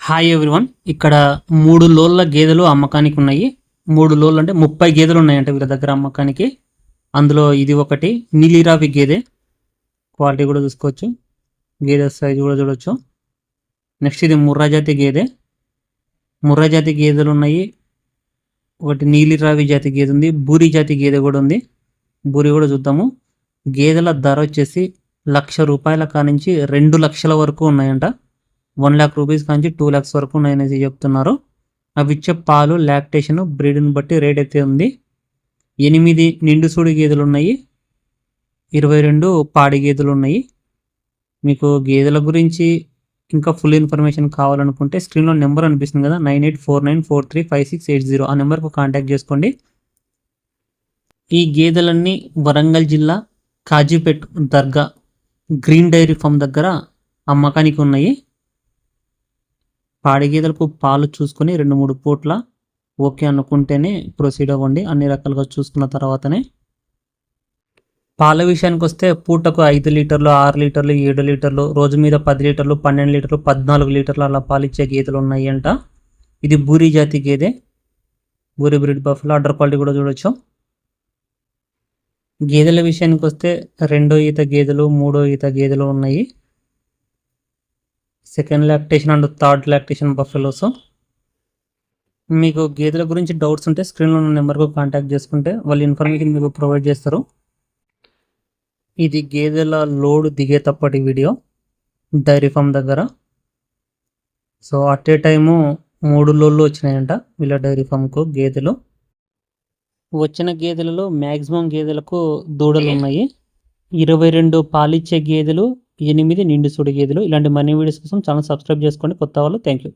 Hi everyone. ఇక్కడ 3 లోళ్ళ గేదెలు అమ్మకానికి ఉన్నాయి. 3 లోళ్ళు అంటే 30 గేదెలు ఉన్నాయంట వీళ్ళ దగ్గర అమ్మకానికి. అందులో ఇది ఒకటి నీలిరావి గేదె. క్వాలిటీ కూడా చూసుకోవచ్చు, గేదె సైజు కూడా చూడొచ్చు. నెక్స్ట్ ఇది ముర్రా జాతి గేదె. ముర్రా జాతి గేదెలు ఉన్నాయి. ఒకటి నీలిరావి జాతి గేదె ఉంది, బూరి జాతి గేదె కూడా ఉంది. బూరి కూడా చూద్దాము. గేదెల ధర వచ్చేసి ₹1,00,000 కానించి 2 లక్షల వరకు ఉన్నాయంట. 1 lakh రూపీస్ కాంచి 2 lakhs వరకు ఉన్నాయనేసి చెప్తున్నారు. అవి ఇచ్చే పాలు, లాక్టేషన్, బ్రీడ్ని బట్టి రేట్ అయితే ఉంది. 8 నిండు సూడి గేదెలు ఉన్నాయి, 22 పాడి గేదెలు ఉన్నాయి. మీకు గేదెల గురించి ఇంకా ఫుల్ ఇన్ఫర్మేషన్ కావాలనుకుంటే స్క్రీన్లో నెంబర్ అనిపిస్తుంది కదా, 9849435680, ఆ నెంబర్కు కాంటాక్ట్ చేసుకోండి. ఈ గేదెలన్నీ వరంగల్ జిల్లా కాజీపేట్ దర్గా గ్రీన్ డైరీ ఫామ్ దగ్గర అమ్మకానికి ఉన్నాయి. పాడి గేదెలకు పాలు చూసుకొని 2-3 పూట్ల ఓకే అనుకుంటేనే ప్రొసీడ్ అవ్వండి, అన్ని రకాలుగా చూసుకున్న తర్వాతనే. పాల విషయానికి వస్తే పూటకు 5 లీటర్లు, 6 లీటర్లు, 7 లీటర్లు, రోజు మీద 10 లీటర్లు, 12 లీటర్లు, 14 లీటర్లు అలా పాలిచ్చే గేదెలు ఉన్నాయి అంట. ఇది బూరి జాతి గేదె, బూరి బ్రీడ్ బఫెలో. అడ్డర్ క్వాలిటీ కూడా చూడొచ్చు. గేదెల విషయానికి వస్తే 2వ ఈత గేదెలు, 3వ ఈత గేదెలు ఉన్నాయి. Second lactation and third lactation buffaloes. మీకు గేదెల గురించి డౌట్స్ ఉంటే స్క్రీన్లో ఉన్న నెంబర్కు కాంటాక్ట్ చేసుకుంటే వాళ్ళు ఇన్ఫర్మేషన్ మీకు ప్రొవైడ్ చేస్తారు. ఇది గేదెల లోడ్ దిగేటప్పటి వీడియో డైరీ ఫామ్ దగ్గర. సో అట్ ఏ టైము 3 లోడ్లు వచ్చినాయంట వీళ్ళ డైరీ ఫామ్కు గేదెలు. వచ్చిన గేదెలలో మ్యాక్సిమం గేదెలకు దూడలు ఉన్నాయి. 22 పాలిచ్చే గేదెలు, 8 నిండు సూడి గేదెలు. ఇలాంటి మనీ వీడియోస్ కోసం ఛానల్ సబ్స్క్రైబ్ చేసుకోండి కొత్త వాళ్ళు. Thank you.